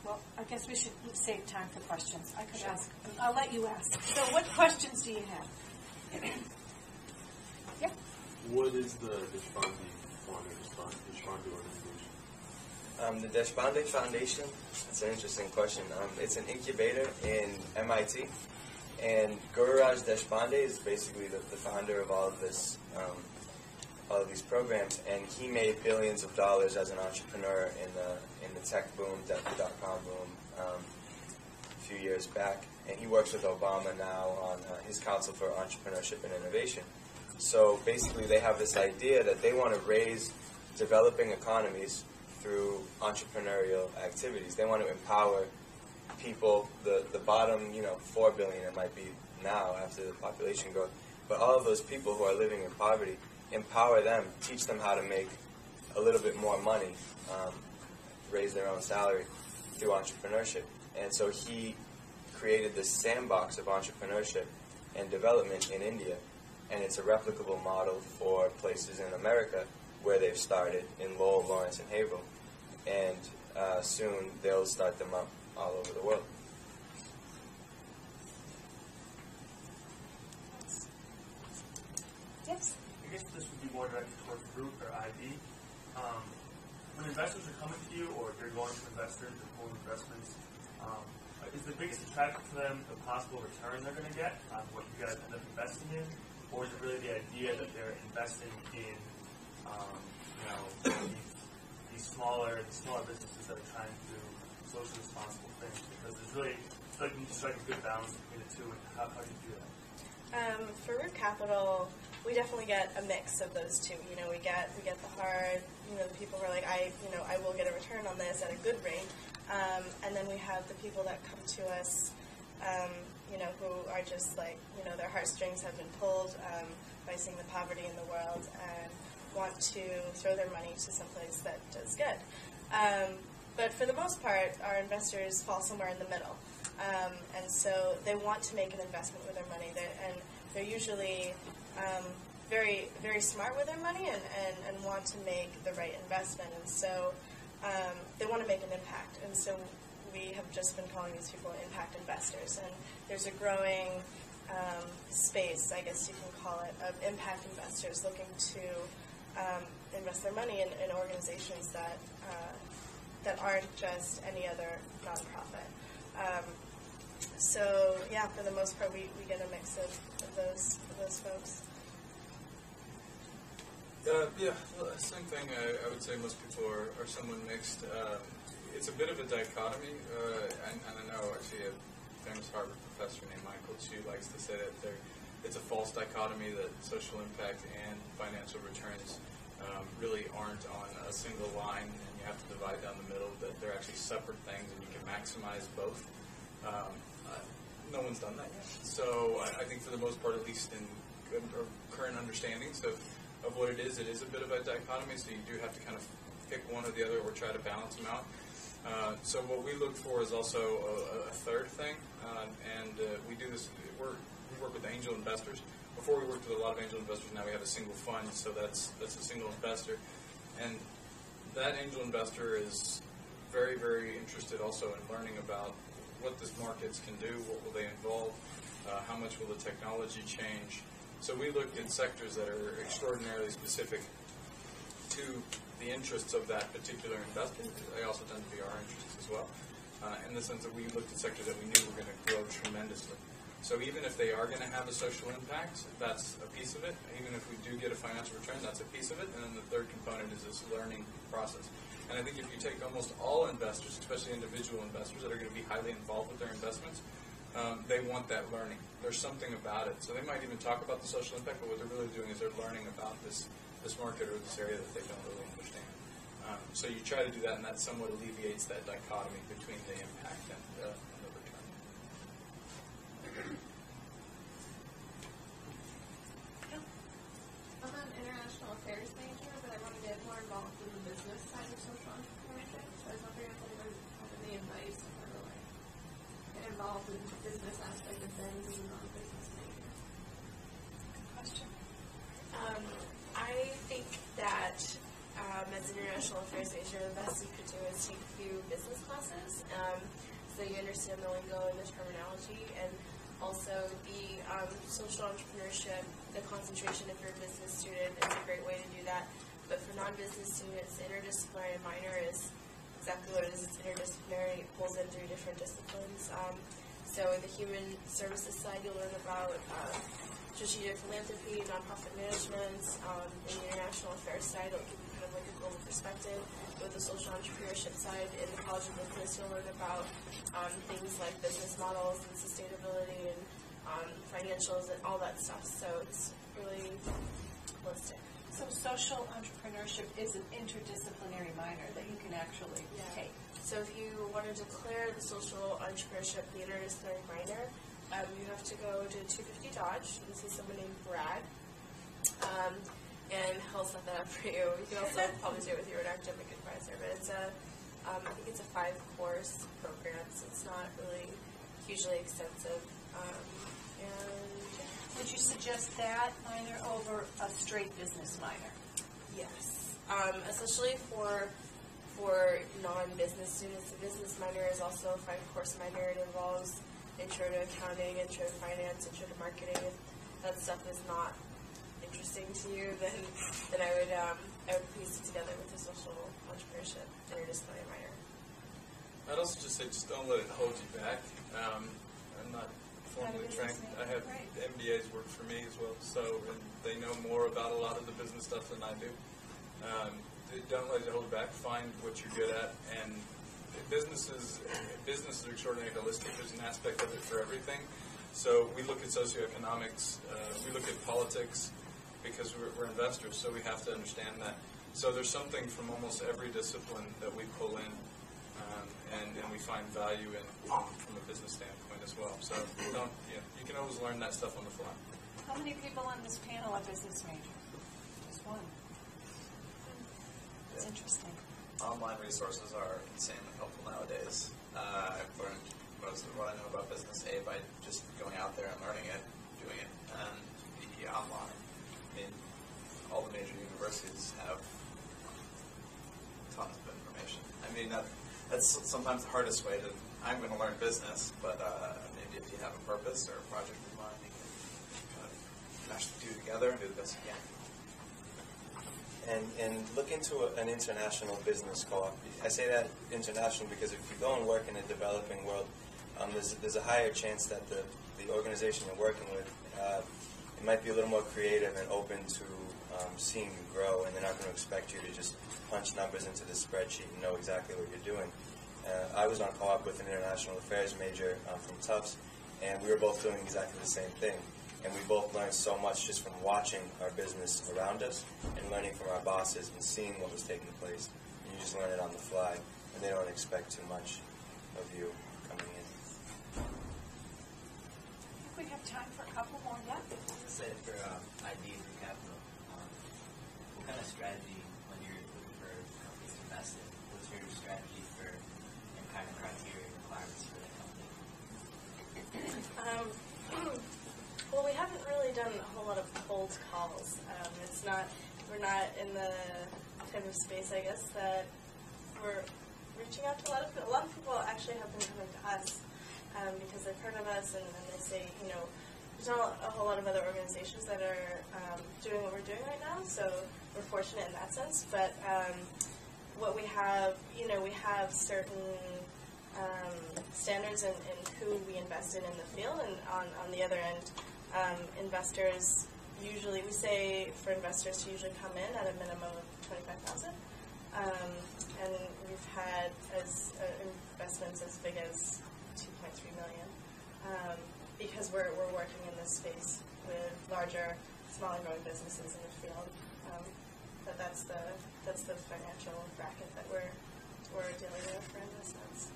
Well, I guess we should save time for questions. I could ask. I'll let you ask. So what questions do you have? Yeah. What is the Deshpande Fund or Deshpande organization? The Deshpande Foundation, that's an interesting question. It's an incubator in MIT, and Gururaj Deshpande is basically the founder of all of this, all of these programs, and he made billions of dollars as an entrepreneur in the tech boom, the .com boom, a few years back, and he works with Obama now on his Council for Entrepreneurship and Innovation. So basically, they have this idea that they want to raise developing economies through entrepreneurial activities. They want to empower people, the bottom, 4 billion it might be now after the population growth, but all of those people who are living in poverty, empower them, teach them how to make a little bit more money, raise their own salary through entrepreneurship. And so he created this sandbox of entrepreneurship and development in India, and it's a replicable model for places in America where they've started, in Lowell, Lawrence, and Haverhill, and soon they'll start them up all over the world. Yes? I guess this would be more directed towards Group or IB. When investors are coming to you, or if you're going to investors or pulling investments, is the biggest attraction to them the possible return they're going to get on what you guys end up investing in, or is it really the idea that they're investing in these smaller businesses that are trying to do socially responsible things? Because there's really, it's like you need to strike a good balance between the two, and how do you do that? For Root Capital, we definitely get a mix of those two. We get the hard, the people who are like, I will get a return on this at a good rate, and then we have the people that come to us, who are just like, their heartstrings have been pulled by seeing the poverty in the world and want to throw their money to someplace that does good. But for the most part, our investors fall somewhere in the middle. And so they want to make an investment with their money, and they're usually very, very smart with their money and want to make the right investment. And so they want to make an impact. And so we have just been calling these people impact investors. And there's a growing space, I guess you can call it, of impact investors looking to invest their money in organizations that aren't just any other nonprofit. So yeah, for the most part, we get a mix of those folks. Same thing. I would say most people are somewhat mixed. It's a bit of a dichotomy, and I know actually a famous Harvard professor named Michael Chu likes to say that it's a false dichotomy that social impact and financial returns really aren't on a single line, and you have to divide down the middle, that they're actually separate things, and you can maximize both. No one's done that yet. So I think for the most part, at least in good or current understandings of what it is a bit of a dichotomy, so you do have to kind of pick one or the other or try to balance them out. So what we look for is also a third thing, and we do this, we work with angel investors. Before we worked with a lot of angel investors, now we have a single fund, so that's a single investor. And that angel investor is very, very interested also in learning about what these markets can do, what will they involve, how much will the technology change. So we look at sectors that are extraordinarily specific to the interests of that particular investor. They also tend to be our interests as well, in the sense that we looked at sectors that we knew were going to grow tremendously. So even if they are going to have a social impact, that's a piece of it. Even if we do get a financial return, that's a piece of it. And then the third component is this learning process. And I think if you take almost all investors, especially individual investors that are going to be highly involved with their investments, they want that learning. There's something about it. So they might even talk about the social impact, but what they're really doing is they're learning about this market or this area that they don't really understand. So you try to do that, and that somewhat alleviates that dichotomy between the impact and the return. I'm an international affairs major, but I want to get more involved in the business side of social entrepreneurship. So I was wondering if anyone has any advice on how to get involved in the business aspect of things as a non-business major. Good question. I think that as an international affairs organization, the best you could do is take a few business classes, so you understand the lingo and the terminology, and also the social entrepreneurship, the concentration if you're a business student is a great way to do that. But for non-business students, the interdisciplinary minor is exactly what it is. It's interdisciplinary. It pulls in through different disciplines. So in the human services side, you'll learn about strategic philanthropy, nonprofit management. In the international affairs side, it'll give you kind of like a global perspective. With the social entrepreneurship side, in the College of Business, you'll learn about things like business models and sustainability and financials and all that stuff. So it's really holistic. So social entrepreneurship is an interdisciplinary minor that you can actually take. So if you want to declare the social entrepreneurship the interdisciplinary minor, you have to go to 250 Dodge and see someone named Brad. And he'll set that up for you. You can also probably do it with your own academic advisor, but it's I think it's a 5-course program, so it's not really hugely extensive. Would you suggest that minor over a straight business minor? Yes, especially for non-business students. The business minor is also a 5-course minor. It involves intro to accounting, intro to finance, intro to marketing. If that stuff is not interesting to you, then I would piece it together with the social entrepreneurship interdisciplinary minor. I'd also just say, just don't let it hold you back. I'm not formally trained. I have MBAs work for me as well, so and they know more about a lot of the business stuff than I do. Don't let it hold you back. Find what you're good at, and businesses are extraordinarily holistic. There's an aspect of it for everything. So we look at socioeconomics, we look at politics, because we're investors, so we have to understand that. So there's something from almost every discipline that we pull in, and we find value in from a business standpoint as well. So you can always learn that stuff on the fly. How many people on this panel are business major? Just one. It's interesting. Online resources are insanely helpful nowadays. I've learned most of what I know about business A by just going out there and learning it, doing it, and B online. I mean, all the major universities have tons of information. I mean, that's sometimes the hardest way to, I'm going to learn business, but maybe if you have a purpose or a project in mind, you can kind of mash the two together and do the best you can. And look into an international business co-op. I say that international because if you go and work in a developing world, there's a higher chance that the organization you're working with, it might be a little more creative and open to seeing you grow, and they're not going to expect you to just punch numbers into the spreadsheet and know exactly what you're doing. I was on co-op with an international affairs major from Tufts, and we were both doing exactly the same thing. And we both learned so much just from watching our business around us and learning from our bosses and seeing what was taking place. And you just learn it on the fly, and they don't expect too much of you coming in. I think we have time for a couple more. Yeah. Say for ID for capital, what kind of strategy when you're looking for companies to invest in? What's your strategy for and kind of criteria requirements for the company? Well, we haven't really done a whole lot of cold calls. We're not in the type of space, I guess, that we're reaching out to a lot of people actually have been coming to us because they've heard of us and they say, there's not a whole lot of other organizations that are doing what we're doing right now, so we're fortunate in that sense. But what we have, we have certain standards in who we invest in the field, and on the other end, investors usually, we say for investors to usually come in at a minimum of $25,000, and we've had investments as big as $2.3 million, because we're working in this space with larger, small and growing businesses in the field. But that's the financial bracket that we're dealing with in this sense.